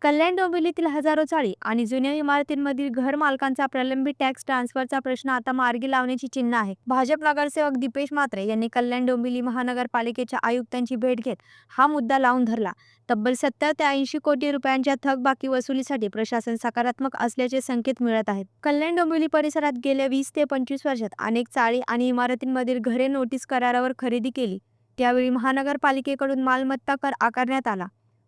कल्याण डोंबिवलीतील हजारो चाळी आणि जुन्या इमारतींमधील घर मालकांचा प्रलंबित टॅक्स ट्रान्सफरचा प्रश्न आता मार्गी लावण्याची चिन्ह आहे. भाजप नगरसेवक दीपेश म्हात्रे यांनी कल्याण डोंबिवली महानगरपालिकेच्या आयुक्तांची भेट घेत हा मुद्दा लावून धरला. तब्बल 70 ते 80 कोटी रुपयांच्या थकबाकी वसुलीसाठी प्रशासन सकारात्मक असल्याचे संकेत मिळत आहेत. कल्याण डोंबिवली परिसरात गेल्या 20 ते 25 वर्षात अनेक चाळी आणि इमारतींमधील घरे नोटीस करारावर खरेदी केली. त्यावेळी महानगरपालिकेकडून मालमत्ता कर आकारण्यात आला.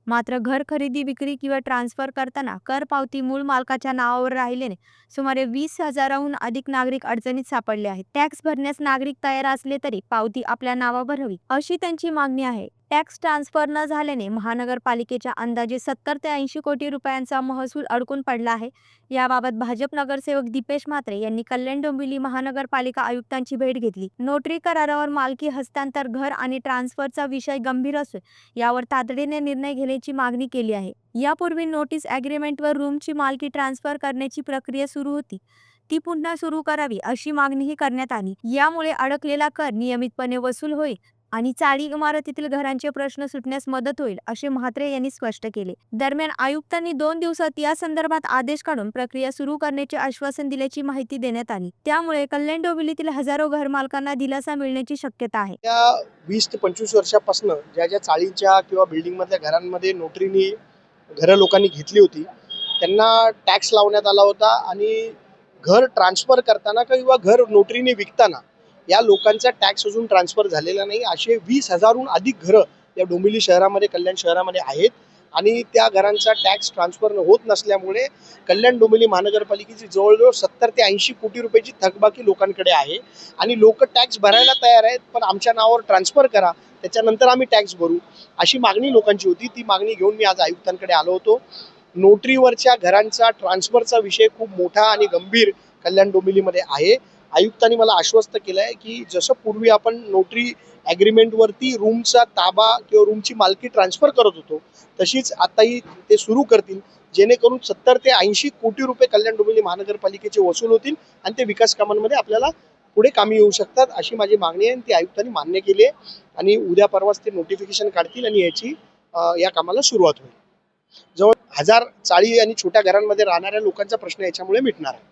मात्र घर खरेदी, विक्री किंवा ट्रान्सफर करताना कर पावती मूळ मालकाच्या नावावर राहिल्याने सुमारे 20,000हून अधिक नागरिक अडचणीत सापडले आहेत. टॅक्स भरण्यास नागरिक तयार असले तरी पावती आपल्या नावावर हवी अशी त्यांची मागणी आहे. टॅक्स ट्रान्सफर न झाल्याने महानगरपालिकेच्या अंदाजे 70 ते 80 कोटी रुपयांचा महसूल अडकून पडला आहे. याबाबत भाजप नगरसेवक दीपेश म्हात्रे यांनी कल्याण डोंबिवली महानगरपालिका आयुक्तांची भेट घेतली. नोटरी करारावर मालकी हस्तांतर, घर आणि ट्रान्सफरचा विषय गंभीर असून यावर तातडीने निर्णय घेण्याची मागणी केली आहे. यापूर्वी नोटीस ॲग्रीमेंटवर रूमची मालकी ट्रान्सफर करण्याची प्रक्रिया सुरू होती, ती पुन्हा सुरू करावी अशी मागणीही करण्यात आली. यामुळे अडकलेला कर नियमितपणे वसूल होईल आणि चाळी इमारतीतील घरांचे प्रश्न सुटण्यास मदत होईल असे म्हात्रे यांनी स्पष्ट केले. दरम्यान आयुक्तांनी 2 दिवसात या संदर्भात आदेश काढून प्रक्रिया सुरू करण्याचे आश्वासन दिल्याची माहिती देण्यात आली. त्यामुळे कल्याण डोंबिवलीतील हजारो घरमालकांना दिलासा मिळण्याची शक्यता आहे. त्या 20 ते 25 वर्षापासून ज्या चाळीच्या किंवा बिल्डिंगमधल्या घरांमध्ये नोटरीनी घरं लोकांनी घेतली होती, त्यांना टॅक्स लावण्यात आला होता आणि घर ट्रान्सफर करताना किंवा घर नोटरीने विकताना या लोकांचा टॅक्स अजून ट्रान्सफर झालेला नाही. असे 20,000हून अधिक घरं या डोंबिवली शहरामध्ये, कल्याण शहरामध्ये आहेत आणि त्या घरांचा टॅक्स ट्रान्सफर होत नसल्यामुळे कल्याण डोंबिवली महानगरपालिकेची जवळजवळ 70 ते 80 कोटी रुपयाची थकबाकी लोकांकडे आहे आणि लोक टॅक्स भरायला तयार आहेत, पण आमच्या नावावर ट्रान्सफर करा, त्याच्यानंतर आम्ही टॅक्स भरू अशी मागणी लोकांची होती. ती मागणी घेऊन मी आज आयुक्तांकडे आलो होतो. नोटरीवरच्या घरांचा ट्रान्सफरचा विषय खूप मोठा आणि गंभीर कल्याण डोंबिवलीमध्ये आहे. आयुक्तांनी मला आश्वस्त केलं आहे की जसं पूर्वी आपण नोटरी ॲग्रीमेंटवरती रूमचा ताबा किंवा रूमची मालकी ट्रान्सफर करत होतो, तशीच आताही ते सुरू करतील, जेणेकरून 70 ते 80 कोटी रुपये कल्याण डोंबिवली महानगरपालिकेचे वसूल होतील आणि ते विकास कामांमध्ये आपल्याला पुढे कामी येऊ शकतात अशी माझी मागणी आहे. ती आयुक्तांनी मान्य केली आहे आणि उद्या परवाच ते नोटिफिकेशन काढतील आणि या कामाला सुरुवात होईल. जवळ 1000 चाळी आणि छोट्या घरांमध्ये राहणाऱ्या लोकांचा प्रश्न याच्यामुळे मिटणार आहे.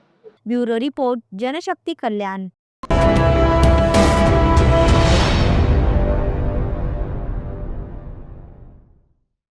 ब्युरो रिपोर्ट, जनशक्ती कल्याण.